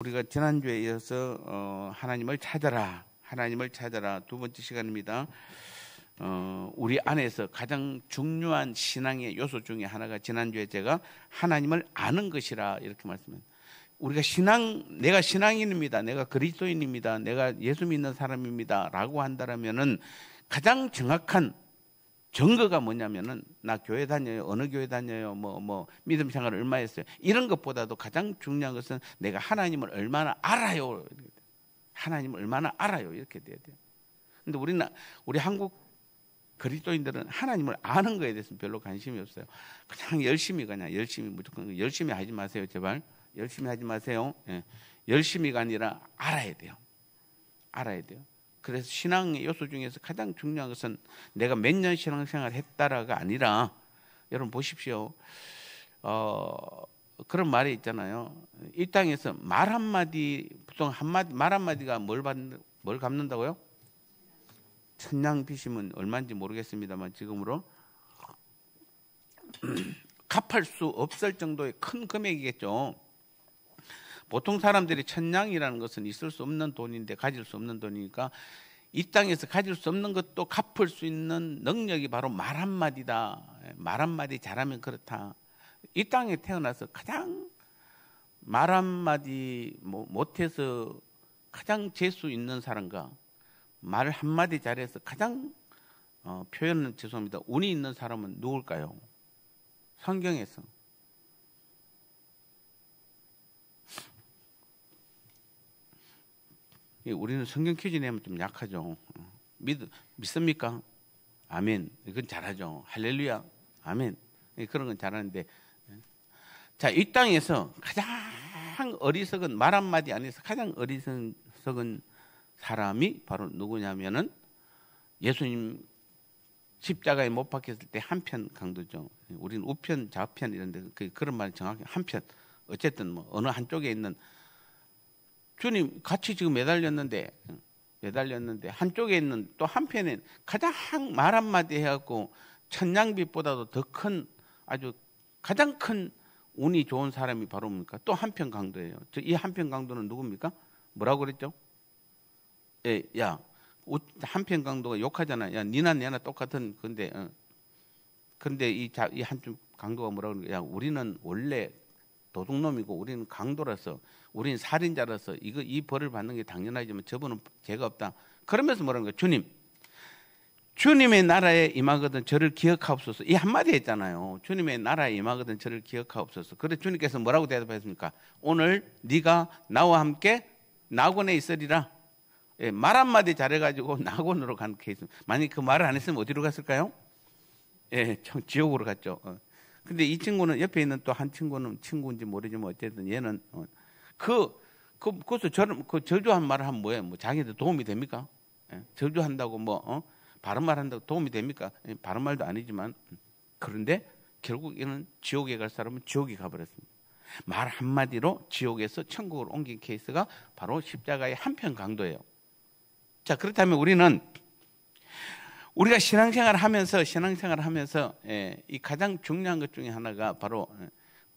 우리가 지난주에 이어서 하나님을 찾아라, 하나님을 찾아라 두 번째 시간입니다. 우리 안에서 가장 중요한 신앙의 요소 중에 하나가 지난주에 제가 하나님을 아는 것이라 이렇게 말씀했습니다. 우리가 내가 신앙인입니다, 내가 그리스도인입니다, 내가 예수 믿는 사람입니다 라고 한다면은 가장 정확한 증거가 뭐냐면은 나 교회 다녀요, 어느 교회 다녀요, 믿음 생활을 얼마 했어요, 이런 것보다도 가장 중요한 것은 내가 하나님을 얼마나 알아요. 하나님을 얼마나 알아요, 이렇게 돼야 돼요. 근데 우리 한국 그리스도인들은 하나님을 아는 거에 대해서는 별로 관심이 없어요. 그냥 열심히 무조건 열심히 하지 마세요, 제발. 열심히 하지 마세요. 예. 열심히가 아니라 알아야 돼요. 알아야 돼요. 그래서 신앙의 요소 중에서 가장 중요한 것은 내가 몇 년 신앙생활 했다라가 아니라, 여러분 보십시오. 그런 말이 있잖아요. 이 땅에서 말 한마디, 보통 말 한마디가 뭘 갚는다고요? 천냥 빚이면 얼마인지 모르겠습니다만 지금으로 갚을 수 없을 정도의 큰 금액이겠죠. 보통 사람들이 천냥이라는 것은 있을 수 없는 돈인데 가질 수 없는 돈이니까 이 땅에서 가질 수 없는 것도 갚을 수 있는 능력이 바로 말 한마디다. 말 한마디 잘하면 그렇다. 이 땅에 태어나서 가장 말 한마디 못해서 가장 재수 있는 사람과 말 한마디 잘해서 가장 표현은 죄송합니다, 운이 있는 사람은 누굴까요? 성경에서 우리는 성경 퀴즈 내면 좀 약하죠. 믿습니까? 아멘. 이건 잘하죠. 할렐루야. 아멘. 그런 건 잘하는데, 자, 이 땅에서 가장 어리석은, 말 한마디 안에서 가장 어리석은 사람이 바로 누구냐면은 예수님 십자가에 못 박혔을 때 한편 강도죠. 우리는 우편, 좌편 이런데 그런 말이 정확히 한편. 어쨌든 어느 한쪽에 있는 주님 같이 지금 매달렸는데 한쪽에 있는 또 한편에 가장 말 한마디 해갖고 천냥빚보다도 더 큰, 아주 가장 큰 운이 좋은 사람이 바로 뭡니까? 또 한편 강도예요. 이 한편 강도는 누굽니까? 뭐라고 그랬죠? 야, 한편 강도가 욕하잖아. 야, 니나 내나 똑같은 건데, 근데 이 한편 강도가 뭐라고 그러냐? 야, 우리는 원래 도둑놈이고 우리는 강도라서, 우리는 살인자라서 이 벌을 받는 게 당연하지만 저분은 죄가 없다. 그러면서 뭐라는 거예요? 주님의 나라에 임하거든 저를 기억하옵소서. 이 한마디 했잖아요. 주님의 나라에 임하거든 저를 기억하옵소서. 그래 주님께서 뭐라고 대답하셨습니까? 오늘 네가 나와 함께 낙원에 있으리라. 말 한마디 잘해가지고 낙원으로 간 케이스. 만약 그 말을 안 했으면 어디로 갔을까요? 지옥으로 갔죠. 근데 이 친구는, 옆에 있는 또 한 친구는 친구인지 모르지만 어쨌든 얘는 그것도 저주한 말을 하면 뭐예요? 자기한테 도움이 됩니까? 저주한다고 바른 말 한다고 도움이 됩니까? 바른 말도 아니지만, 그런데 결국 얘는 지옥에 갈 사람은 지옥에 가버렸습니다. 말 한마디로 지옥에서 천국으로 옮긴 케이스가 바로 십자가의 한편 강도예요. 자, 그렇다면 우리가 신앙생활을 하면서 이 가장 중요한 것 중에 하나가 바로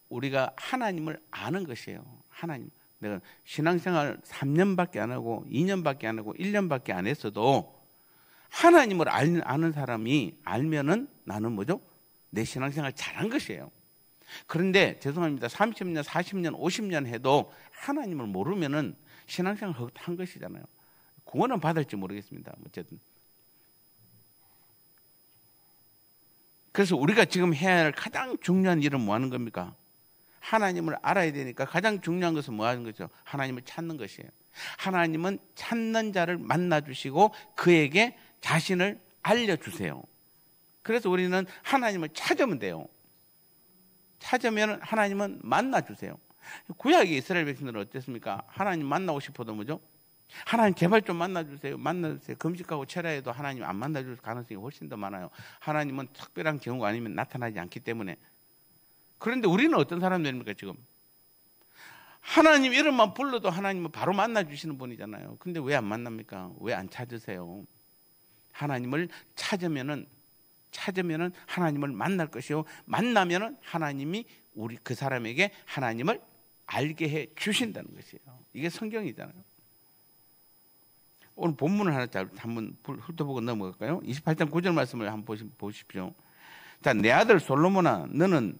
우리가 하나님을 아는 것이에요. 하나님. 내가 신앙생활 3년밖에 안 하고 2년밖에 안 하고 1년밖에 안 했어도 하나님을 아는 사람이 알면은 나는 뭐죠? 내 신앙생활 잘한 것이에요. 그런데 죄송합니다. 30년, 40년, 50년 해도 하나님을 모르면은 신앙생활 한 것이잖아요. 구원은 받을지 모르겠습니다. 어쨌든. 그래서 우리가 지금 해야 할 가장 중요한 일은 뭐 하는 겁니까? 하나님을 알아야 되니까 가장 중요한 것은 뭐 하는 거죠? 하나님을 찾는 것이에요. 하나님은 찾는 자를 만나주시고 그에게 자신을 알려주세요. 그래서 우리는 하나님을 찾으면 돼요. 찾으면 하나님은 만나주세요. 구약의 이스라엘 백성들은 어땠습니까? 하나님 만나고 싶어도 뭐죠? 하나님 제발 좀 만나주세요. 금식하고 철야해도 하나님 안 만나줄 가능성이 훨씬 더 많아요. 하나님은 특별한 경우가 아니면 나타나지 않기 때문에. 그런데 우리는 어떤 사람들입니까 지금? 하나님 이름만 불러도 하나님은 바로 만나주시는 분이잖아요. 근데 왜 안 만납니까? 왜 안 찾으세요? 하나님을 찾으면은 하나님을 만날 것이요, 만나면은 하나님이 그 사람에게 하나님을 알게 해 주신다는 것이에요. 이게 성경이잖아요. 오늘 본문을 하나 한번 훑어보고 넘어갈까요? 28장 9절 말씀을 한번 보십시오. 자, 내 아들 솔로몬아, 너는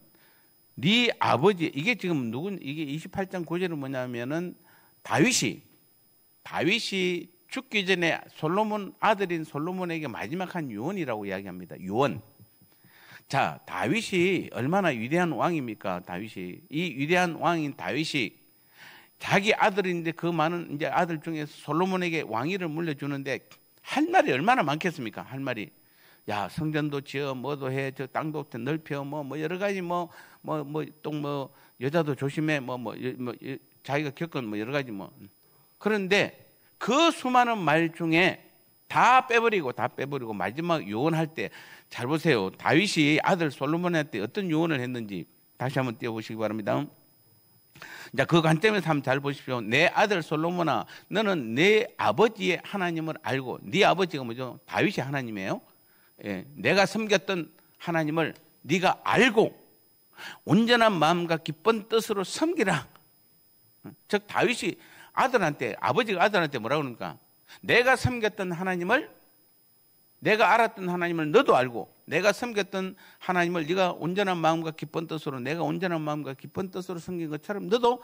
네 아버지, 이게 지금 이게 28장 9절은 뭐냐면은 다윗이 죽기 전에 솔로몬 아들인 솔로몬에게 마지막 한 유언이라고 이야기합니다. 유언. 자, 다윗이 얼마나 위대한 왕입니까? 다윗이. 이 위대한 왕인 다윗이 자기 아들인데 그 많은 이제 아들 중에 솔로몬에게 왕위를 물려주는데 할 말이 얼마나 많겠습니까? 할 말이. 야, 성전도 지어, 뭐도 해, 저 땅도 넓혀, 뭐 여러 가지 또 여자도 조심해, 자기가 겪은 여러 가지 그런데 그 수많은 말 중에 다 빼버리고 마지막 유언할 때 잘 보세요. 다윗이 아들 솔로몬한테 어떤 유언을 했는지 다시 한번 띄워보시기 바랍니다. 자, 그 관점에서 한번 잘 보십시오. 내 아들 솔로몬아, 너는 내 아버지의 하나님을 알고, 네 아버지가 뭐죠? 다윗이 하나님이에요. 예, 내가 섬겼던 하나님을 네가 알고 온전한 마음과 기쁜 뜻으로 섬기라. 즉 다윗이 아버지가 아들한테 뭐라고 그러니까 내가 섬겼던 하나님을, 내가 알았던 하나님을 너도 알고, 내가 섬겼던 하나님을 네가 온전한 마음과 기쁜 뜻으로, 내가 온전한 마음과 기쁜 뜻으로 섬긴 것처럼 너도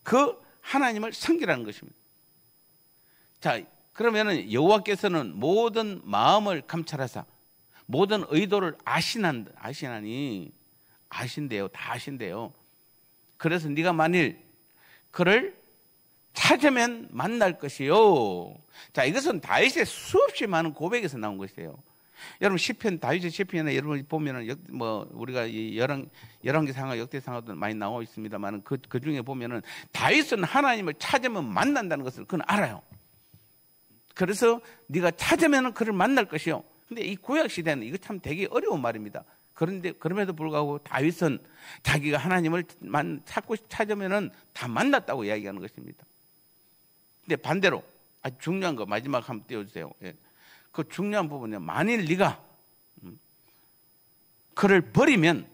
그 하나님을 섬기라는 것입니다. 자, 그러면은 여호와께서는 모든 마음을 감찰하사 모든 의도를 아시나니, 아신대요. 다 아신대요. 그래서 네가 만일 그를 찾으면 만날 것이요. 자, 이것은 다윗의 수없이 많은 고백에서 나온 것이에요. 여러분 다윗의 시편에 여러분 보면은 우리가 이 열왕기상하 역대상하도 많이 나와 있습니다만 그 중에 보면은 다윗은 하나님을 찾으면 만난다는 것을 그는 알아요. 그래서 네가 찾으면 그를 만날 것이요. 근데 이 구약 시대는 이거 참 되게 어려운 말입니다. 그런데 그럼에도 불구하고 다윗은 자기가 하나님을 찾으면은 다 만났다고 이야기하는 것입니다. 근데 반대로 아주 중요한 거 마지막 한번 띄워주세요. 예. 그 중요한 부분은 만일 네가 그를 버리면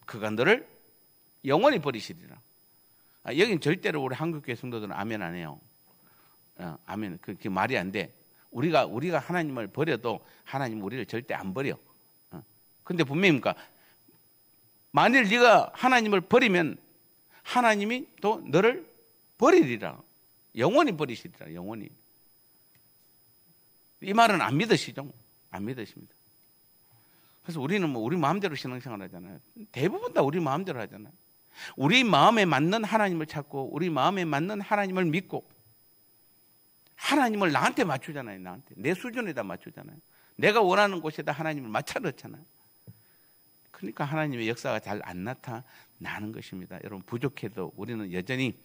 그가 너를 영원히 버리시리라. 여긴 절대로 우리 한국교회 성도들은 아멘 안 해요. 아멘. 그게 말이 안 돼. 우리가 하나님을 버려도 하나님 우리를 절대 안 버려. 근데 분명입니까? 만일 네가 하나님을 버리면 하나님이 또 너를 버리리라. 영원히 버리시리라. 영원히. 이 말은 안 믿으시죠? 안 믿으십니다. 그래서 우리는 우리 마음대로 신앙생활 하잖아요. 대부분 다 우리 마음대로 하잖아요. 우리 마음에 맞는 하나님을 찾고 우리 마음에 맞는 하나님을 믿고 하나님을 나한테 맞추잖아요. 나한테. 내 수준에다 맞추잖아요. 내가 원하는 곳에다 하나님을 맞춰 넣잖아요. 그러니까 하나님의 역사가 잘 안 나타나는 것입니다. 여러분, 부족해도 우리는 여전히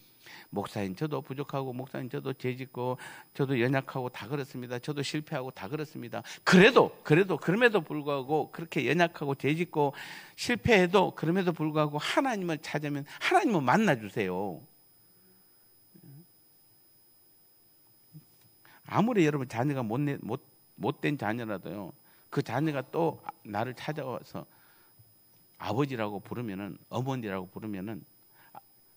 목사인 저도 부족하고, 목사인 저도 죄짓고, 저도 연약하고 다 그렇습니다. 저도 실패하고 다 그렇습니다. 그럼에도 불구하고 그렇게 연약하고 죄짓고 실패해도 그럼에도 불구하고 하나님을 찾으면 하나님을 만나주세요. 아무리 여러분 자녀가 못된 자녀라도요, 그 자녀가 또 나를 찾아와서 아버지라고 부르면은, 어머니라고 부르면은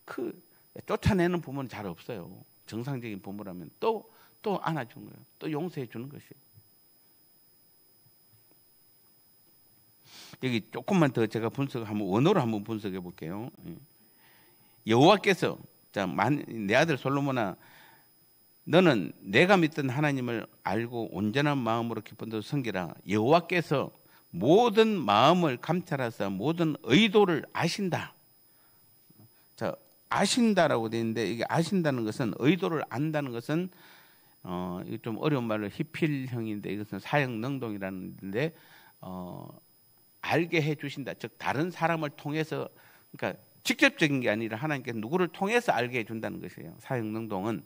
그 쫓아내는 부모는 잘 없어요. 정상적인 부모라면 또 안아주는 거예요. 또 용서해 주는 것이에요. 여기 조금만 더 제가 원어로 한번 분석해 볼게요. 여호와께서, 내 아들 솔로몬아, 너는 내가 믿던 하나님을 알고 온전한 마음으로 기쁜 뜻으로 섬기라. 여호와께서 모든 마음을 감찰하사 모든 의도를 아신다. 자, 아신다라고 되어 있는데, 이게 아신다는 것은, 의도를 안다는 것은 이게 좀 어려운 말로 히필형인데, 이것은 사형능동이라는데, 알게 해주신다. 즉 다른 사람을 통해서, 그러니까 직접적인 게 아니라 하나님께서 누구를 통해서 알게 해준다는 것이에요. 사형능동은.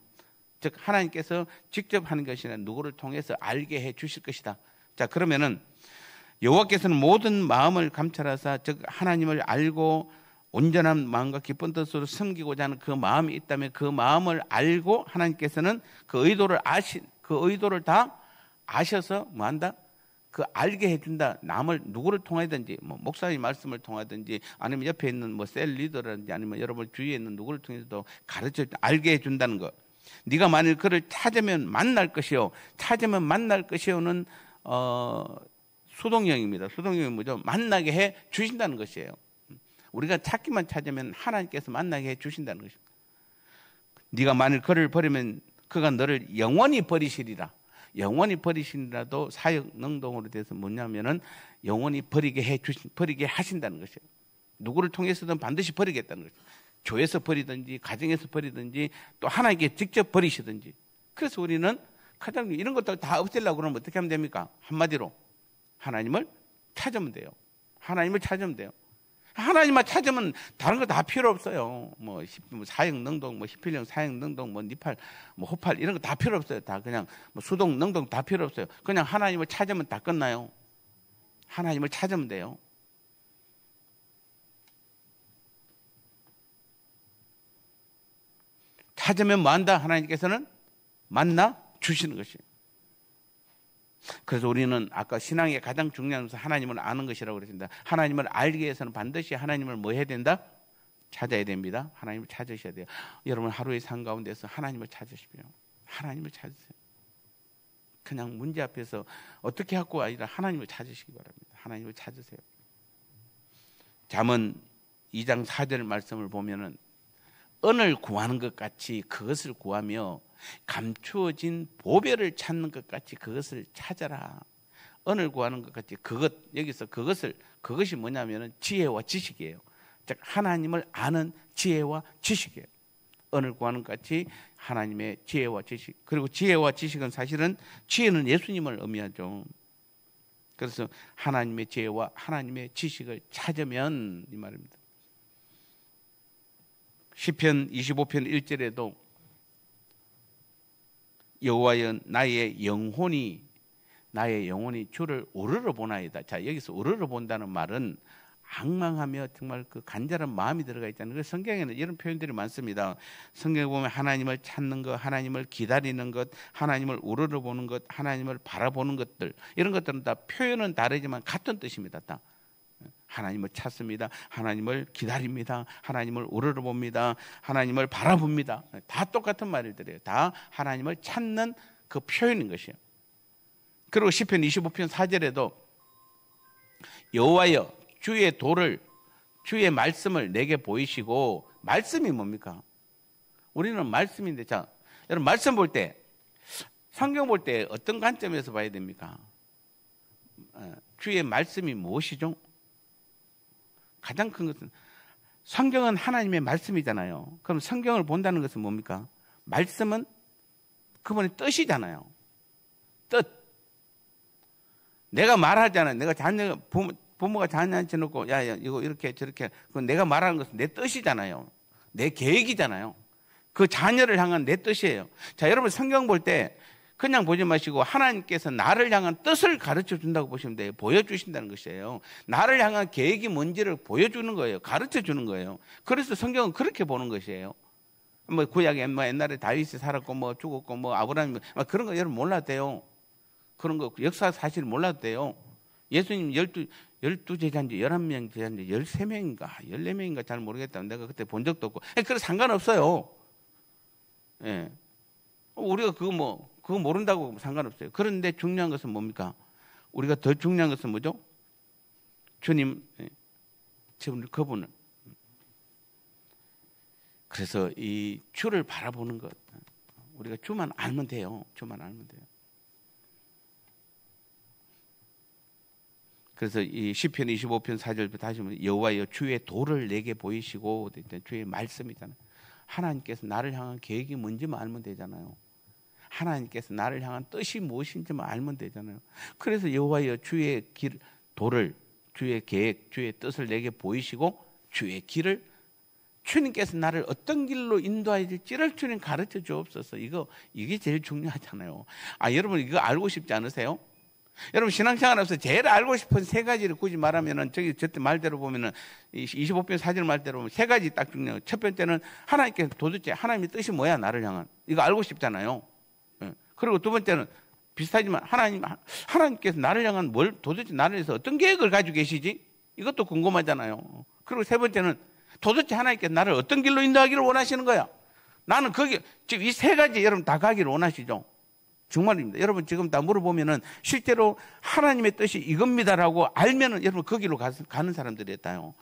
즉 하나님께서 직접 하는 것이 아니라 누구를 통해서 알게 해 주실 것이다. 자, 그러면은 여호와께서는 모든 마음을 감찰하사, 즉 하나님을 알고 온전한 마음과 기쁜 뜻으로 섬기고자 하는 그 마음이 있다면 그 마음을 알고 하나님께서는 그 의도를 다 아셔서 뭐한다? 그 알게 해준다. 남을 누구를 통하든지 뭐 목사님 말씀을 통하든지 아니면 옆에 있는 뭐 셀 리더라든지 아니면 여러분 주위에 있는 누구를 통해서도 가르쳐 알게 해준다는 것. 네가 만일 그를 찾으면 만날 것이요. 찾으면 만날 것이요는 수동형입니다. 수동형이 뭐죠? 만나게 해 주신다는 것이에요. 우리가 찾기만 찾으면 하나님께서 만나게 해 주신다는 것입니다. 네가 만일 그를 버리면 그가 너를 영원히 버리시리라. 영원히 버리시니라도 사역 능동으로 돼서 뭐냐면은 영원히 버리게 하신다는 것이에요. 누구를 통해서든 반드시 버리겠다는 것이에요. 교회에서 버리든지 가정에서 버리든지 또 하나님께 직접 버리시든지. 그래서 우리는 가장 이런 것들 다 없애려고 그러면 어떻게 하면 됩니까? 한마디로 하나님을 찾으면 돼요. 하나님을 찾으면 돼요. 하나님만 찾으면 다른 거 다 필요 없어요. 뭐 사역 능동, 뭐 히필령 사역 능동, 뭐 니팔, 뭐 호팔 이런 거 다 필요 없어요. 다 그냥 뭐 수동 능동 다 필요 없어요. 그냥 하나님을 찾으면 다 끝나요. 하나님을 찾으면 돼요. 찾으면 뭐 한다? 하나님께서는 만나 주시는 것이에요. 그래서 우리는 아까 신앙의 가장 중요한 것은 하나님을 아는 것이라고 그랬습니다. 하나님을 알기 위해서는 반드시 하나님을 뭐 해야 된다? 찾아야 됩니다. 하나님을 찾으셔야 돼요. 여러분 하루의 삶 가운데서 하나님을 찾으십시오. 하나님을 찾으세요. 그냥 문제 앞에서 어떻게 하고 아니라 하나님을 찾으시기 바랍니다. 하나님을 찾으세요. 잠언 2장 4절 말씀을 보면은 은을 구하는 것 같이 그것을 구하며 감추어진 보배를 찾는 것 같이 그것을 찾아라. 은을 구하는 것 같이 여기서 그것이 뭐냐면은 지혜와 지식이에요. 즉 하나님을 아는 지혜와 지식이에요. 은을 구하는 것 같이 하나님의 지혜와 지식. 그리고 지혜와 지식은 사실은 지혜는 예수님을 의미하죠. 그래서 하나님의 지혜와 하나님의 지식을 찾으면 이 말입니다. 시편 25편 1절에도 여호와여 나의 영혼이 주를 우러러 보나이다. 자, 여기서 우러러 본다는 말은 앙망하며 정말 그 간절한 마음이 들어가 있다는 거. 성경에는 이런 표현들이 많습니다. 성경에 보면 하나님을 찾는 것, 하나님을 기다리는 것, 하나님을 우러러 보는 것, 하나님을 바라보는 것들, 이런 것들은 다 표현은 다르지만 같은 뜻입니다. 다 하나님을 찾습니다. 하나님을 기다립니다. 하나님을 우러러 봅니다. 하나님을 바라봅니다. 다 똑같은 말들이에요. 다 하나님을 찾는 그 표현인 것이에요. 그리고 시편 25편 4절에도 여호와여 주의 말씀을 내게 보이시고, 말씀이 뭡니까? 우리는 말씀인데, 자, 여러분 말씀 볼 때, 성경 볼 때 어떤 관점에서 봐야 됩니까? 주의 말씀이 무엇이죠? 가장 큰 것은 성경은 하나님의 말씀이잖아요. 그럼 성경을 본다는 것은 뭡니까? 말씀은 그분의 뜻이잖아요. 뜻. 내가 말하잖아요. 내가 부모가 자녀한테 놓고 야 이거 이렇게 저렇게, 그건 내가 말하는 것은 내 뜻이잖아요. 내 계획이잖아요. 그 자녀를 향한 내 뜻이에요. 자, 여러분 성경 볼 때 그냥 보지 마시고 하나님께서 나를 향한 뜻을 가르쳐 준다고 보시면 돼요. 보여주신다는 것이에요. 나를 향한 계획이 뭔지를 보여주는 거예요. 가르쳐 주는 거예요. 그래서 성경은 그렇게 보는 것이에요. 뭐 구약에 뭐 옛날에 다윗이 살았고 뭐 죽었고 뭐 아브라함이 그런 거 여러분 몰라도 돼요. 그런 거 역사 사실 몰라도 돼요. 예수님 12 제자인지 11명 제자인지 13명인가 14명인가 잘 모르겠다. 내가 그때 본 적도 없고. 그래서 상관없어요. 예. 우리가 그거 모른다고 상관없어요. 그런데 중요한 것은 뭡니까? 우리가 더 중요한 것은 뭐죠? 주님, 그분을. 그래서 이 주를 바라보는 것. 우리가 주만 알면 돼요. 주만 알면 돼요. 그래서 이 시편 25편 4절부터 다시 보면 여호와여 주의 도를 내게 보이시고, 주의 말씀이잖아요. 하나님께서 나를 향한 계획이 뭔지만 알면 되잖아요. 하나님께서 나를 향한 뜻이 무엇인지만 알면 되잖아요. 그래서 여호와여 주의 도를, 주의 계획, 주의 뜻을 내게 보이시고 주의 길을, 주님께서 나를 어떤 길로 인도해야 될지를 주님 가르쳐 주옵소서. 이게 제일 중요하잖아요. 여러분 이거 알고 싶지 않으세요? 여러분 신앙생활에서 제일 알고 싶은 세 가지를 굳이 말하면은 저때 말대로 보면은 25편 4절 말대로 보면 세 가지 딱 중요해요. 첫 번째는 하나님께서 도대체 하나님의 뜻이 뭐야 나를 향한, 이거 알고 싶잖아요. 그리고 두 번째는 비슷하지만 하나님께서 나를 향한 도대체 나를 위해서 어떤 계획을 가지고 계시지? 이것도 궁금하잖아요. 그리고 세 번째는 도대체 하나님께서 나를 어떤 길로 인도하기를 원하시는 거야. 나는 지금 이 세 가지 여러분 다 가기를 원하시죠? 정말입니다. 여러분 지금 다 물어보면은 실제로 하나님의 뜻이 이겁니다라고 알면은 여러분 그 길로 가는 사람들이었다요.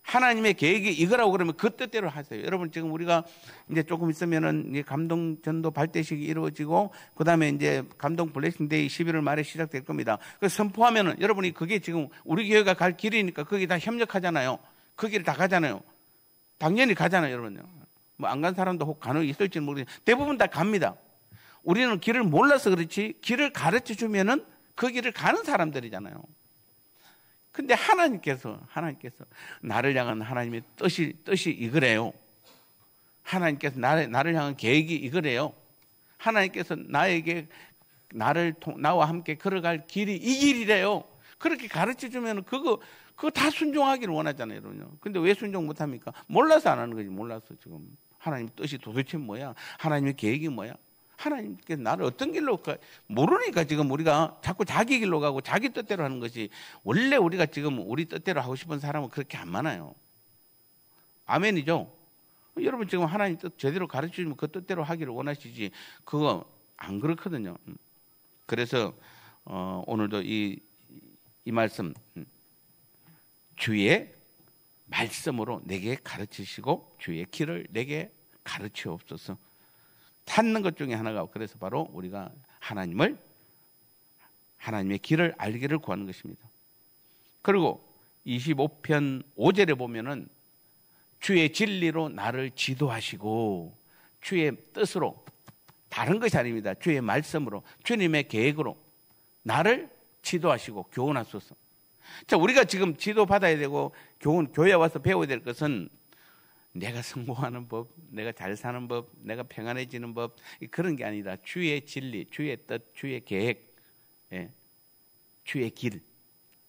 하나님의 계획이 이거라고 그러면 그 뜻대로 하세요. 여러분 지금 우리가 이제 조금 있으면은 이제 감동 전도 발대식이 이루어지고 그다음에 이제 감동 블레싱 데이 11월 말에 시작될 겁니다. 그 선포하면은 여러분이 그게 지금 우리 교회가 갈 길이니까 거기 다 협력하잖아요. 그 길을 다 가잖아요. 당연히 가잖아요, 여러분요. 뭐 안 간 사람도 혹 간혹 있을지는 모르겠는데 대부분 다 갑니다. 우리는 길을 몰라서 그렇지 길을 가르쳐 주면은 그 길을 가는 사람들이잖아요. 근데 하나님께서 나를 향한 하나님의 뜻이 이거래요. 하나님께서 나를 향한 계획이 이거래요. 하나님께서 나와 함께 걸어갈 길이 이 길이래요. 그렇게 가르쳐 주면 그거 다 순종하기를 원하잖아요, 여러분요. 근데 왜 순종 못 합니까? 몰라서 안 하는 거지. 몰라서 지금 하나님의 뜻이 도대체 뭐야? 하나님의 계획이 뭐야? 하나님께서 나를 어떤 길로 모르니까 지금 우리가 자꾸 자기 길로 가고 자기 뜻대로 하는 것이 원래 우리가 지금 우리 뜻대로 하고 싶은 사람은 그렇게 안 많아요. 아멘이죠? 여러분 지금 하나님 뜻 제대로 가르쳐주면 그 뜻대로 하기를 원하시지 그거 안 그렇거든요. 그래서 오늘도 이 말씀 주의 말씀으로 내게 가르치시고 주의 길을 내게 가르치옵소서. 찾는 것 중에 하나가 그래서 바로 우리가 하나님의 길을 알기를 구하는 것입니다. 그리고 25편 5절에 보면은 주의 진리로 나를 지도하시고 주의 뜻으로 다른 것이 아닙니다. 주의 말씀으로 주님의 계획으로 나를 지도하시고 교훈하소서. 자, 우리가 지금 지도받아야 되고 교회에 와서 배워야 될 것은 내가 성공하는 법, 내가 잘 사는 법, 내가 평안해지는 법 그런 게 아니라 주의 진리, 주의 뜻, 주의 계획, 주의 길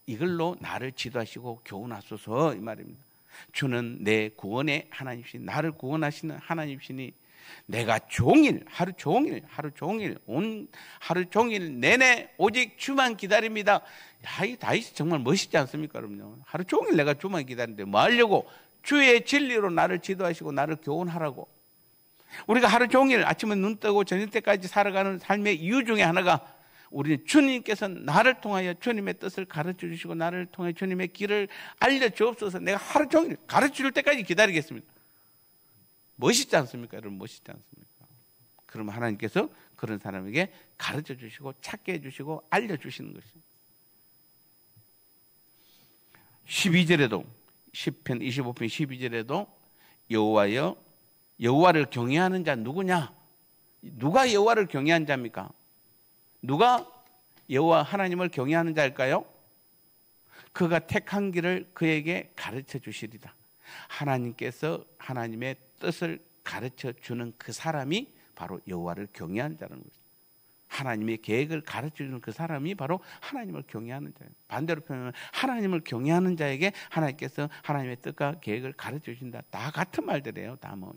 이걸로 나를 지도하시고 교훈하소서 이 말입니다. 주는 내 구원의 하나님이시니 나를 구원하시는 하나님이시니 내가 하루 종일 내내 오직 주만 기다립니다. 이 다윗이 정말 멋있지 않습니까? 여러분요. 하루 종일 내가 주만 기다리는데 뭐 하려고? 주의 진리로 나를 지도하시고 나를 교훈하라고. 우리가 하루 종일 아침에 눈 뜨고 저녁 때까지 살아가는 삶의 이유 중에 하나가 우리는 주님께서 나를 통하여 주님의 뜻을 가르쳐 주시고 나를 통해 주님의 길을 알려주옵소서. 내가 하루 종일 가르쳐 줄 때까지 기다리겠습니다. 멋있지 않습니까? 여러분 멋있지 않습니까? 그러면 하나님께서 그런 사람에게 가르쳐 주시고 찾게 해주시고 알려주시는 것입니다. 12절에도 10편 25편 12절에도 여호와를 경외하는 자 누구냐? 누가 여호와를 경외한 자입니까? 누가 여호와 하나님을 경외하는 자일까요? 그가 택한 길을 그에게 가르쳐 주시리다. 하나님께서 하나님의 뜻을 가르쳐 주는 그 사람이 바로 여호와를 경외하는 자라는 거죠. 하나님의 계획을 가르쳐 주는 그 사람이 바로 하나님을 경외하는 자예요. 반대로 표현하면 하나님을 경외하는 자에게 하나님께서 하나님의 뜻과 계획을 가르쳐 주신다. 다 같은 말들이에요. 다 뭐.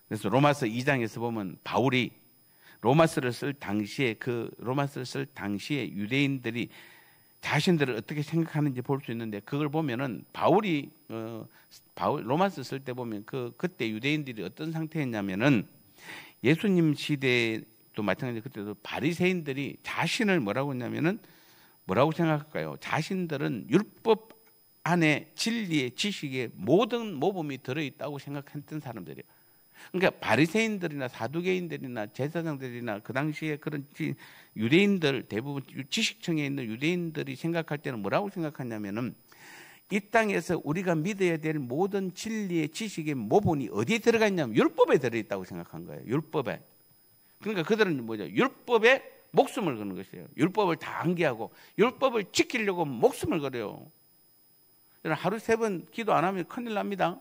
그래서 로마서 2장에서 보면 바울이 로마서를 쓸 당시에 유대인들이 자신들을 어떻게 생각하는지 볼 수 있는데 그걸 보면은 바울이 로마서 쓸 때 보면 그때 유대인들이 어떤 상태였냐면은 예수님 시대도 마찬가지로 그때도 바리새인들이 자신을 뭐라고 했냐면은 뭐라고 생각할까요? 자신들은 율법 안에 진리의 지식의 모든 모범이 들어있다고 생각했던 사람들이에요. 그러니까 바리새인들이나 사두개인들이나 제사장들이나 그 당시에 그런 유대인들 대부분 지식층에 있는 유대인들이 생각할 때는 뭐라고 생각하냐면은 이 땅에서 우리가 믿어야 될 모든 진리의 지식의 모본이 어디에 들어가 있냐면 율법에 들어있다고 생각한 거예요. 율법에. 그러니까 그들은 뭐죠? 율법에 목숨을 거는 것이에요. 율법을 다 암기하고 율법을 지키려고 목숨을 걸어요. 하루 3번 기도 안 하면 큰일 납니다.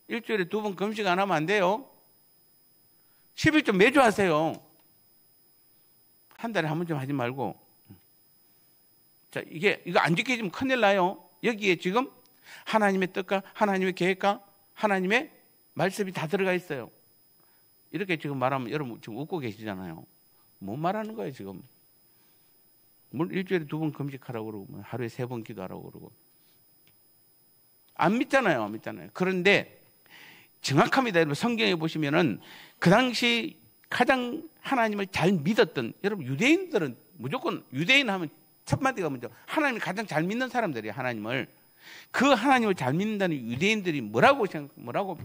일주일에 2번 금식 안 하면 안 돼요. 11조 매주 하세요. 한 달에 한 번 좀 하지 말고. 자, 이거 안 지켜지면 큰일 나요. 여기에 지금 하나님의 뜻과 하나님의 계획과 하나님의 말씀이 다 들어가 있어요. 이렇게 지금 말하면 여러분 지금 웃고 계시잖아요. 뭐 말하는 거예요 지금? 뭘 일주일에 2번 금식하라고 그러고 하루에 3번 기도하라고 그러고 안 믿잖아요. 안 믿잖아요. 그런데 정확합니다. 여러분 성경에 보시면은 그 당시 가장 하나님을 잘 믿었던 여러분 유대인들은 무조건 유대인 하면 첫 마디가 먼저 하나님을 가장 잘 믿는 사람들이에요. 하나님을 그 하나님을 잘 믿는다는 유대인들이 뭐라고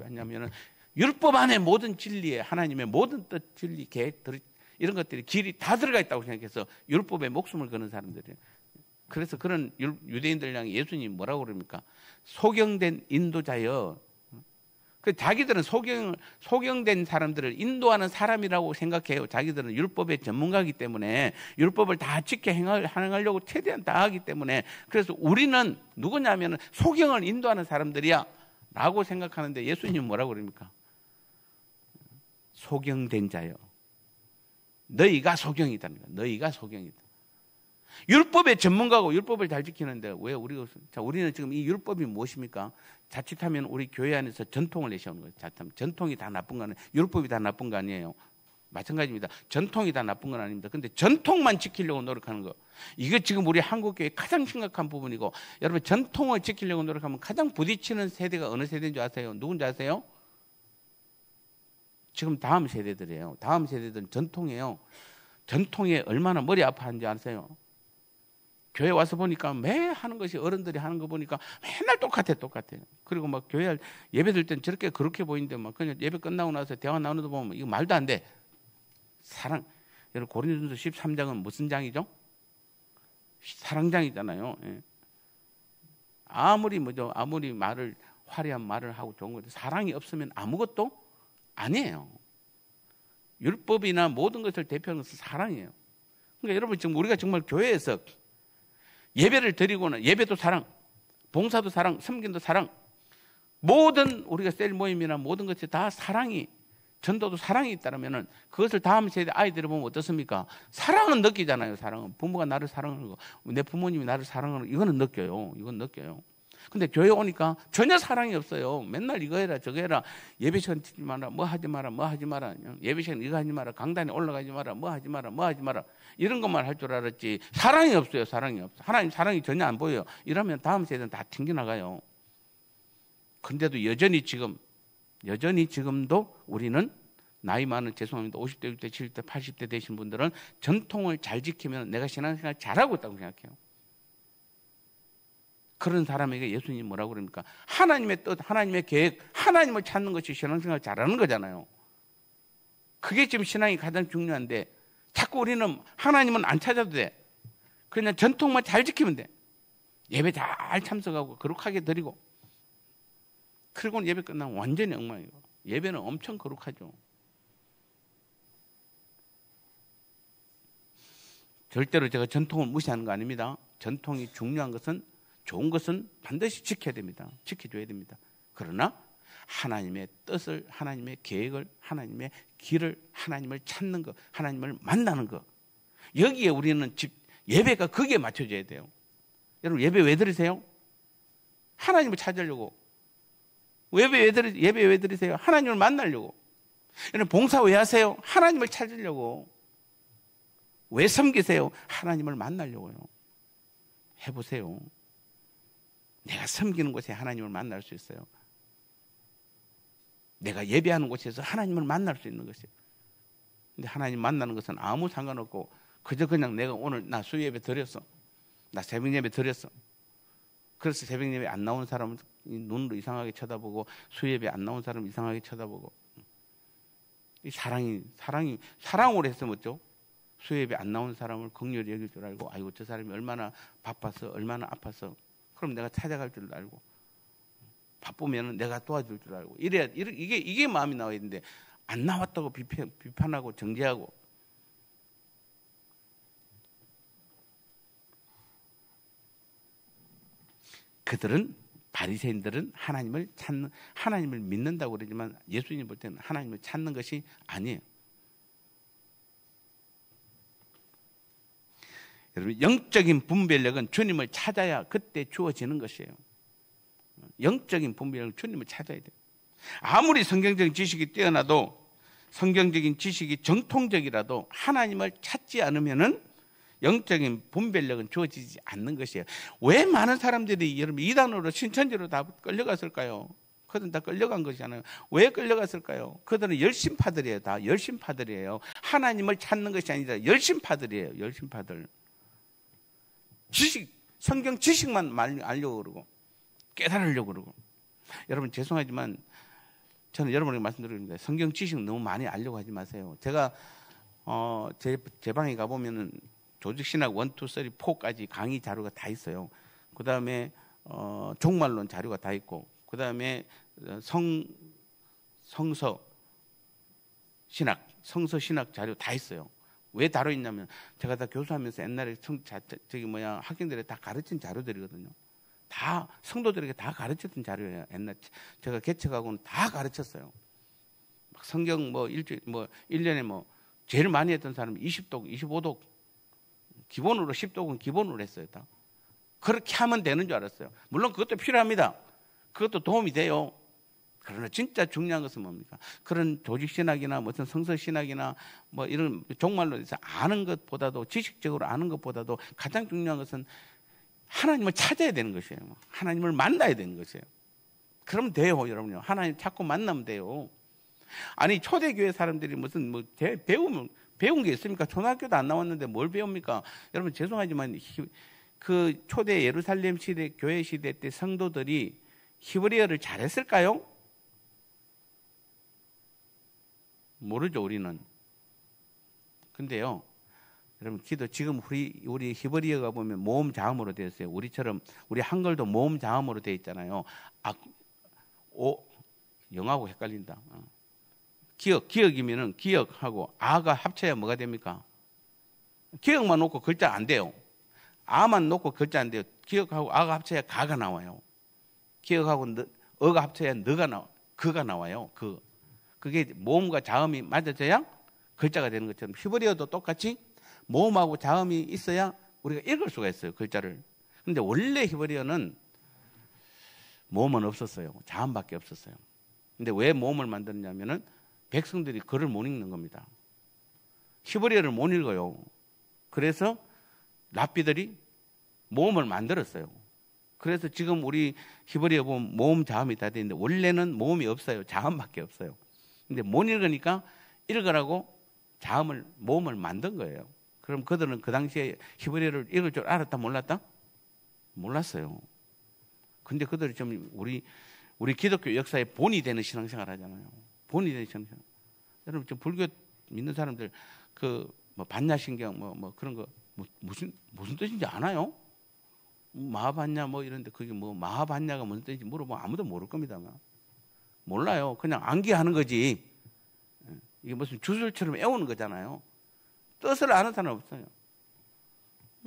하냐면은 율법 안에 모든 진리에 하나님의 모든 뜻 진리 계획들 이런 것들이 길이 다 들어가 있다고 생각해서 율법에 목숨을 거는 사람들이에요. 그래서 그런 유대인들 향해 예수님이 뭐라고 그럽니까? 소경된 인도자여. 그 자기들은 소경된 사람들을 인도하는 사람이라고 생각해요. 자기들은 율법의 전문가이기 때문에 율법을 다 지켜 행하려고 최대한 다 하기 때문에 그래서 우리는 누구냐면 소경을 인도하는 사람들이야 라고 생각하는데 예수님은 뭐라고 그럽니까? 소경된 자여. 너희가 소경이다. 너희가 소경이다. 율법의 전문가고 율법을 잘 지키는데 왜 우리는 지금 이 율법이 무엇입니까? 자칫하면 우리 교회 안에서 전통을 내세우는 거예요. 자칫하면 전통이 다 나쁜 거 아니에요. 율법이 다 나쁜 거 아니에요. 마찬가지입니다. 전통이 다 나쁜 건 아닙니다. 근데 전통만 지키려고 노력하는 거. 이게 지금 우리 한국교회의 가장 심각한 부분이고 여러분 전통을 지키려고 노력하면 가장 부딪히는 세대가 어느 세대인 줄 아세요? 누군지 아세요? 지금 다음 세대들이에요. 다음 세대들은 전통이에요. 전통에 얼마나 머리 아파하는지 아세요? 교회 와서 보니까 매 하는 것이 어른들이 하는 거 보니까 맨날 똑같아요. 그리고 막 교회 예배 들 땐 저렇게 그렇게 보이는데 막 그냥 예배 끝나고 나서 대화 나누는 거 보면 이거 말도 안 돼. 사랑. 여러분 고린도전서 13장은 무슨 장이죠? 사랑장이잖아요. 예. 아무리 말을 화려한 말을 하고 좋은 건데 사랑이 없으면 아무것도 아니에요. 율법이나 모든 것을 대표하는 것은 사랑이에요. 그러니까 여러분 지금 우리가 정말 교회에서 예배를 드리고는 예배도 사랑, 봉사도 사랑, 섬김도 사랑, 모든 우리가 셀 모임이나 모든 것이 다 사랑이 전도도 사랑이 있다면은 그것을 다음 세대 아이들이 보면 어떻습니까? 사랑은 느끼잖아요. 사랑은 부모가 나를 사랑하는 거, 내 부모님이 나를 사랑하는 거 이거는 느껴요. 이건 느껴요. 근데 교회 오니까 전혀 사랑이 없어요. 맨날 이거 해라 저거 해라 예배 시간 듣지 마라 뭐 하지 마라 예배 시간 이거 하지 마라 강단에 올라가지 마라 뭐 하지 마라 이런 것만 할 줄 알았지 사랑이 없어요. 사랑이 없어. 하나님 사랑이 전혀 안 보여요. 이러면 다음 세대는 다 튕겨나가요. 근데도 여전히 지금도 우리는 나이 많은 죄송합니다. 50대, 60대, 70대, 80대 되신 분들은 전통을 잘 지키면 내가 신앙생활 잘하고 있다고 생각해요. 그런 사람에게 예수님이 뭐라고 그럽니까? 하나님의 뜻, 하나님의 계획, 하나님을 찾는 것이 신앙생활 잘하는 거잖아요. 그게 지금 신앙이 가장 중요한데 자꾸 우리는 하나님은 안 찾아도 돼. 그냥 전통만 잘 지키면 돼. 예배 잘 참석하고 거룩하게 드리고 그리고는 예배 끝나면 완전히 엉망이에요. 예배는 엄청 거룩하죠. 절대로 제가 전통을 무시하는 거 아닙니다. 전통이 중요한 것은 좋은 것은 반드시 지켜야 됩니다. 지켜줘야 됩니다. 그러나 하나님의 뜻을, 하나님의 계획을, 하나님의 길을, 하나님을 찾는 것, 하나님을 만나는 것. 여기에 우리는 예배가 거기에 맞춰져야 돼요. 여러분 예배 왜 드리세요? 하나님을 찾으려고. 예배 왜 드리세요? 하나님을 만나려고. 여러분 봉사 왜 하세요? 하나님을 찾으려고. 왜 섬기세요? 하나님을 만나려고요. 해보세요. 내가 섬기는 곳에 하나님을 만날 수 있어요. 내가 예배하는 곳에서 하나님을 만날 수 있는 것이에요. 근데 하나님 만나는 것은 아무 상관없고 그냥 내가 오늘 나 수요예배 드렸어. 나 새벽예배 드렸어. 그래서 새벽예배 안 나온 사람은 눈으로 이상하게 쳐다보고 수요예배 안 나온 사람 이상하게 쳐다보고 이 사랑으로 했으면 어쩌? 수요예배 안 나온 사람을 긍휼히 여길 줄 알고 아이고 저 사람이 얼마나 바빠서 얼마나 아파서 그럼 내가 찾아갈 줄 알고 바쁘면 내가 도와줄 줄 알고 이래야 이게 마음이 나와야 되는데 안 나왔다고 비판하고 정죄하고 바리새인들은 하나님을 믿는다고 그러지만 예수님 볼 때는 하나님을 찾는 것이 아니에요. 여러분 영적인 분별력은 주님을 찾아야 그때 주어지는 것이에요. 영적인 분별력은 주님을 찾아야 돼요. 아무리 성경적인 지식이 뛰어나도 성경적인 지식이 정통적이라도 하나님을 찾지 않으면은 영적인 분별력은 주어지지 않는 것이에요. 왜 많은 사람들이 여러분 이단으로 신천지로 다 끌려갔을까요? 그들은 다 끌려간 것이잖아요. 왜 끌려갔을까요? 그들은 열심파들이에요. 다 열심파들이에요. 하나님을 찾는 것이 아니라 열심파들이에요. 열심파들. 지식, 성경 지식만 알려고 그러고 깨달으려고 그러고. 여러분 죄송하지만 저는 여러분에게 말씀드리는데 성경 지식 너무 많이 알려고 하지 마세요. 제가 제 방에 가보면은 조직신학 1, 2, 3, 4까지 강의 자료가 다 있어요. 그 다음에 종말론 자료가 다 있고, 그 다음에 성서 신학 자료 다 있어요. 왜 다뤄 있냐면 제가 다 교수하면서 옛날에 학생들에 다 가르친 자료들이거든요. 다 성도들에게 다 가르쳤던 자료예요. 옛날 제가 개척하고는 다 가르쳤어요. 성경 1년에 제일 많이 했던 사람은 20독, 25독 기본으로 10독은 기본으로 했어요. 다. 그렇게 하면 되는 줄 알았어요. 물론 그것도 필요합니다. 그것도 도움이 돼요. 그러나 진짜 중요한 것은 뭡니까? 그런 조직신학이나 무슨 성서신학이나 이런 종말론에서 아는 것보다도 지식적으로 아는 것보다도 가장 중요한 것은 하나님을 찾아야 되는 것이에요. 하나님을 만나야 되는 것이에요. 그러면 돼요, 여러분요. 하나님 찾고 만나면 돼요. 아니 초대교회 사람들이 무슨 배운 게 있습니까? 초등학교도 안 나왔는데 뭘 배웁니까? 여러분 죄송하지만 그 초대 예루살렘 시대 교회 시대 때 성도들이 히브리어를 잘했을까요? 모르죠, 우리는. 근데요, 여러분 지금 우리 히브리어가 보면 모음 자음으로 되어 있어요. 우리처럼 우리 한글도 모음 자음으로 되어 있잖아요. 영하고 헷갈린다. 기억이면은 기억하고 아가 합쳐야 뭐가 됩니까? 기억만 놓고 글자 안 돼요. 아만 놓고 글자 안 돼요. 기억하고 아가 합쳐야 가가 나와요. 기억하고 어가 합쳐야 그가 나와요. 그게 모음과 자음이 맞아져야 글자가 되는 것처럼 히브리어도 똑같이 모음하고 자음이 있어야 우리가 읽을 수가 있어요, 글자를. 근데 원래 히브리어는 모음은 없었어요. 자음밖에 없었어요. 근데 왜 모음을 만들었냐면은 백성들이 글을 못 읽는 겁니다. 히브리어를 못 읽어요. 그래서 랍비들이 모음을 만들었어요. 그래서 지금 우리 히브리어 보면 모음 자음이 다 되는데 원래는 모음이 없어요. 자음밖에 없어요. 근데 못 읽으니까 읽으라고 모음을 만든 거예요. 그럼 그들은 그 당시에 히브리어를 읽을 줄 알았다 몰랐다? 몰랐어요. 근데 그들이 좀 우리 기독교 역사의 본이 되는 신앙생활 하잖아요. 본이 되는 신앙생활. 여러분 좀 불교 믿는 사람들 반야신경 그런 거 무슨 뜻인지 아나요? 마하반야 이런데 그게 마하반야가 무슨 뜻인지 물어보면 아무도 모를 겁니다. 몰라요. 그냥 암기하는 거지. 이게 무슨 주술처럼 외우는 거잖아요. 뜻을 아는 사람 없어요.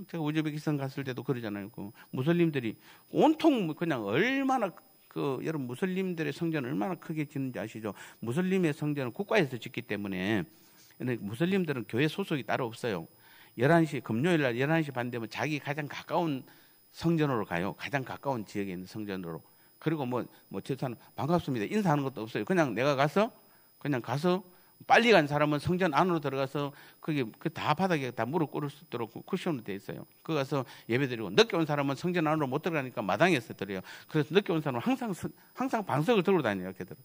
제가 우즈베키스탄 갔을 때도 그러잖아요. 무슬림들이 온통 그냥 얼마나 여러분 무슬림들의 성전을 얼마나 크게 짓는지 아시죠? 무슬림의 성전은 국가에서 짓기 때문에 무슬림들은 교회 소속이 따로 없어요. 11시 금요일 날 11시 반 되면 자기 가장 가까운 성전으로 가요. 가장 가까운 지역에 있는 성전으로. 그리고 저사는 반갑습니다. 인사하는 것도 없어요. 그냥 내가 가서 빨리 간 사람은 성전 안으로 들어가서 다 바닥에 다 무릎 꿇을 수 있도록 쿠션으로 되어 있어요. 그 가서 예배드리고 늦게 온 사람은 성전 안으로 못 들어가니까 마당에서 드려요. 그래서 늦게 온 사람은 항상 방석을 들고 다녀요. 걔들.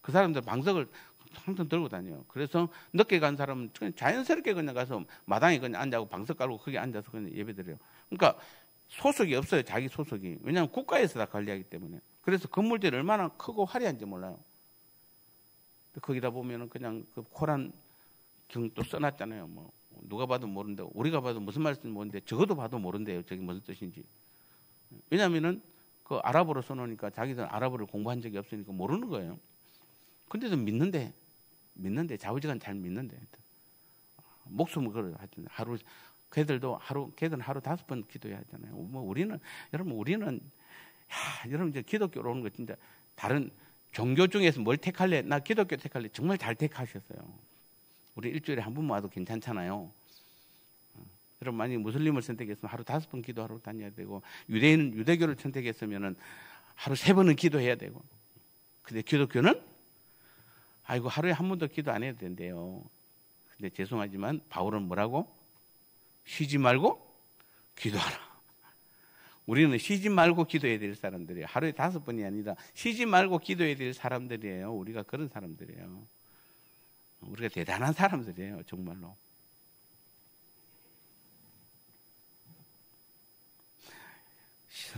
그 사람들 방석을 항상 들고 다녀요. 그래서 늦게 간 사람은 그냥 자연스럽게 그냥 가서 마당에 그냥 앉아고 방석 깔고 거기 앉아서 그냥 예배드려요. 그러니까 소속이 없어요. 자기 소속이. 왜냐하면 국가에서 다 관리하기 때문에. 그래서 건물들이 얼마나 크고 화려한지 몰라요. 거기다 보면은 그냥 코란 경도 써놨잖아요. 누가 봐도 모르는데 우리가 봐도 무슨 말인지 모르는데 적어도 봐도 모른대요. 저게 무슨 뜻인지. 왜냐하면은 아랍어로 써놓으니까 자기들은 아랍어를 공부한 적이 없으니까 모르는 거예요. 근데도 믿는데 좌우지간 잘 믿는데 목숨을 걸어요. 하여튼 걔들은 하루 5번 기도해야 하잖아요. 우리는 여러분 이제 기독교로 오는 거 진짜 다른 종교 중에서 뭘 택할래? 나 기독교 택할래? 정말 잘 택하셨어요. 우리 일주일에 한 번만 와도 괜찮잖아요. 여러분 만약에 무슬림을 선택했으면 하루 5번 기도하러 다녀야 되고 유대교를 선택했으면 하루 3번은 기도해야 되고. 근데 기독교는 아이고 하루에 한 번도 기도 안 해도 된대요. 근데 죄송하지만 바울은 뭐라고? 쉬지 말고 기도하라. 우리는 쉬지 말고 기도해야 될 사람들이에요. 하루에 5번이 아니라 쉬지 말고 기도해야 될 사람들이에요. 우리가 그런 사람들이에요. 우리가 대단한 사람들이에요. 정말로.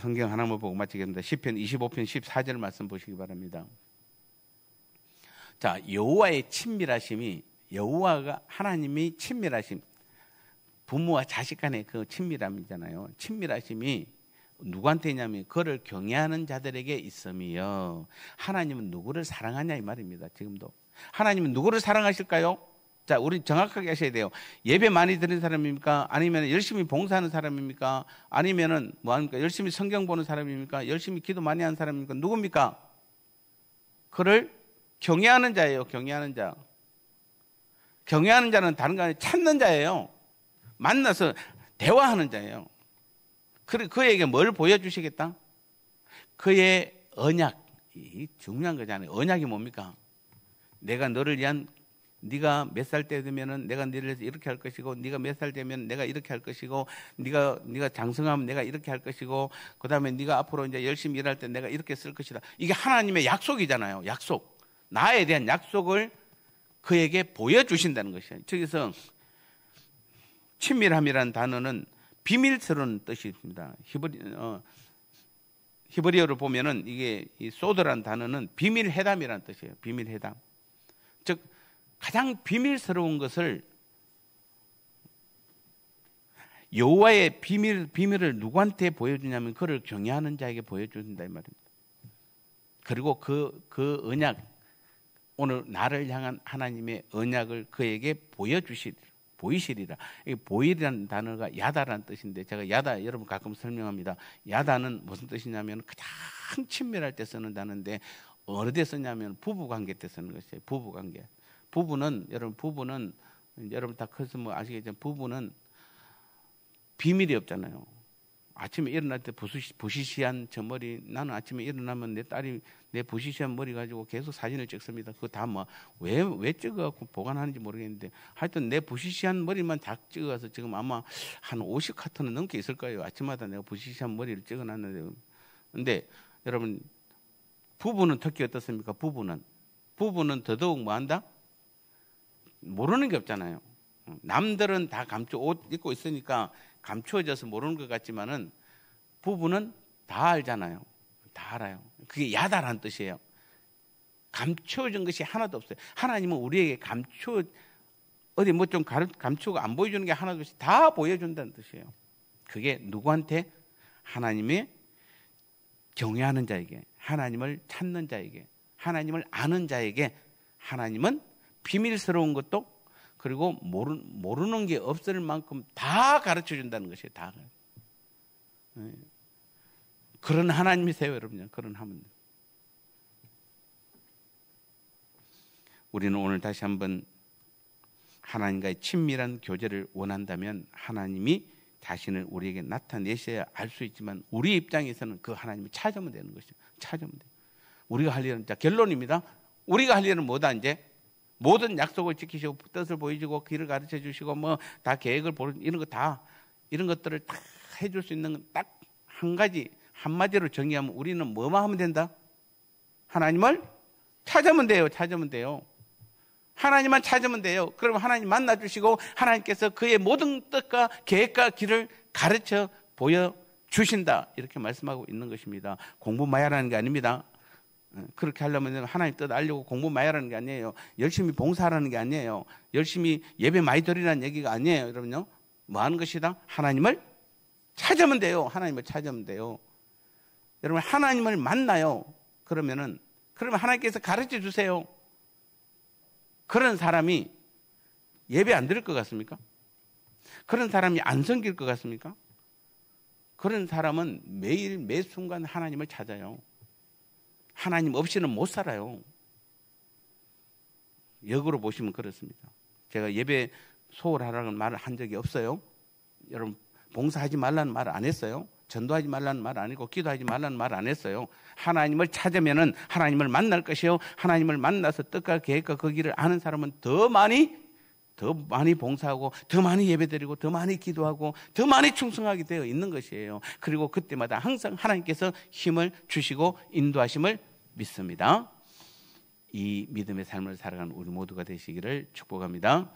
성경 하나만 보고 마치겠습니다. 시편 25편 14절 말씀 보시기 바랍니다. 자, 여호와의 친밀하심이, 여호와가 하나님이 친밀하심, 부모와 자식 간의 그 친밀함이잖아요. 친밀하심이 누구한테 있냐면 그를 경외하는 자들에게 있음이요. 하나님은 누구를 사랑하냐 이 말입니다. 지금도 하나님은 누구를 사랑하실까요? 자, 우리 정확하게 하셔야 돼요. 예배 많이 드리는 사람입니까? 아니면 열심히 봉사하는 사람입니까? 아니면은 뭐합니까? 열심히 성경 보는 사람입니까? 열심히 기도 많이 하는 사람입니까? 누굽니까? 그를 경외하는 자예요. 경외하는 자. 경외하는 자는 다른 거 아니에요. 찾는 자예요. 만나서 대화하는 자예요. 그에게 뭘 보여주시겠다? 그의 언약이 중요한 거잖아요. 언약이 뭡니까? 내가 너를 위한, 네가 몇 살 때 되면은 내가 너를 위해서 이렇게 할 것이고, 네가 몇 살 되면 내가 이렇게 할 것이고, 네가 장성하면 내가 이렇게 할 것이고, 그 다음에 네가 앞으로 이제 열심히 일할 때 내가 이렇게 쓸 것이다. 이게 하나님의 약속이잖아요. 약속. 나에 대한 약속을 그에게 보여주신다는 것이에요. 저기서 친밀함이라는 단어는 비밀스러운 뜻이 있습니다. 히브리어를 보면은 이게 이 소드라는 단어는 비밀회담이라는 뜻이에요. 비밀회담. 즉 가장 비밀스러운 것을, 여호와의 비밀을 누구한테 보여주냐면 그를 경외하는 자에게 보여준다 이 말입니다. 그리고 그 언약, 오늘 나를 향한 하나님의 언약을 그에게 보이시리라. 이 보이라는 단어가 야다라는 뜻인데, 제가 야다 여러분 가끔 설명합니다. 야다는 무슨 뜻이냐면 가장 친밀할 때 쓰는 단어인데, 어느 때 쓰냐면 부부관계 때 쓰는 것이에요. 부부관계. 부부는 여러분 다 커서 뭐 아시겠지만 부부는 비밀이 없잖아요. 아침에 일어날 때 부시시한 저 머리, 나는 아침에 일어나면 내 딸이 내 부시시한 머리 가지고 계속 사진을 찍습니다. 그거 다 뭐 왜 찍어갖고 보관하는지 모르겠는데, 하여튼 내 부시시한 머리만 다 찍어서 지금 아마 한 50카트는 넘게 있을 거예요. 아침마다 내가 부시시한 머리를 찍어놨는데, 근데 여러분 부부는 특히 어떻습니까? 부부는 더더욱 뭐 한다? 모르는 게 없잖아요. 남들은 다 옷 입고 있으니까 감추어져서 모르는 것 같지만은 부부는 다 알잖아요. 다 알아요. 그게 야다라는 뜻이에요. 감추어진 것이 하나도 없어요. 하나님은 우리에게 어디 뭐 좀 감추고 안 보여주는 게 하나도 없이 다 보여준다는 뜻이에요. 그게 누구한테? 하나님의 경외하는 자에게, 하나님을 찾는 자에게, 하나님을 아는 자에게 하나님은 비밀스러운 것도, 그리고 모르는 게 없을 만큼 다 가르쳐 준다는 것이에요. 다. 그런 하나님이세요, 여러분. 그런 하나님. 우리는 오늘 다시 한번 하나님과의 친밀한 교제를 원한다면 하나님이 자신을 우리에게 나타내셔야 알 수 있지만, 우리 입장에서는 그 하나님을 찾으면 되는 것이죠. 찾으면 돼요. 우리가 할 일은, 자, 결론입니다. 우리가 할 일은 뭐다? 이제 모든 약속을 지키시고 뜻을 보여주고 길을 가르쳐 주시고 뭐 다 계획을 보는 이런 것들을 다 해줄 수 있는 딱 한 가지, 한마디로 정의하면 우리는 뭐만 하면 된다? 하나님을 찾으면 돼요. 찾으면 돼요. 하나님만 찾으면 돼요. 그러면 하나님 만나주시고 하나님께서 그의 모든 뜻과 계획과 길을 가르쳐 보여주신다. 이렇게 말씀하고 있는 것입니다. 공부 많이 하라는 게 아닙니다. 그렇게 하려면 하나님 뜻 알려고 공부 많이 하라는 게 아니에요. 열심히 봉사하라는 게 아니에요. 열심히 예배 많이 드리라는 얘기가 아니에요. 여러분요. 뭐 하는 것이다? 하나님을 찾으면 돼요. 하나님을 찾으면 돼요. 여러분 하나님을 만나요. 그러면 하나님께서 가르쳐 주세요. 그런 사람이 예배 안 드릴 것 같습니까? 그런 사람이 안 섬길 것 같습니까? 그런 사람은 매일 매 순간 하나님을 찾아요. 하나님 없이는 못 살아요. 역으로 보시면 그렇습니다. 제가 예배 소홀하라는 말을 한 적이 없어요. 여러분 봉사하지 말라는 말을 안 했어요. 전도하지 말라는 말 아니고 기도하지 말라는 말 안 했어요. 하나님을 찾으면은 하나님을 만날 것이요, 하나님을 만나서 뜻과 계획과 그 길을 아는 사람은 더 많이 봉사하고 더 많이 예배드리고 더 많이 기도하고 더 많이 충성하게 되어 있는 것이에요. 그리고 그때마다 항상 하나님께서 힘을 주시고 인도하심을 믿습니다. 이 믿음의 삶을 살아가는 우리 모두가 되시기를 축복합니다.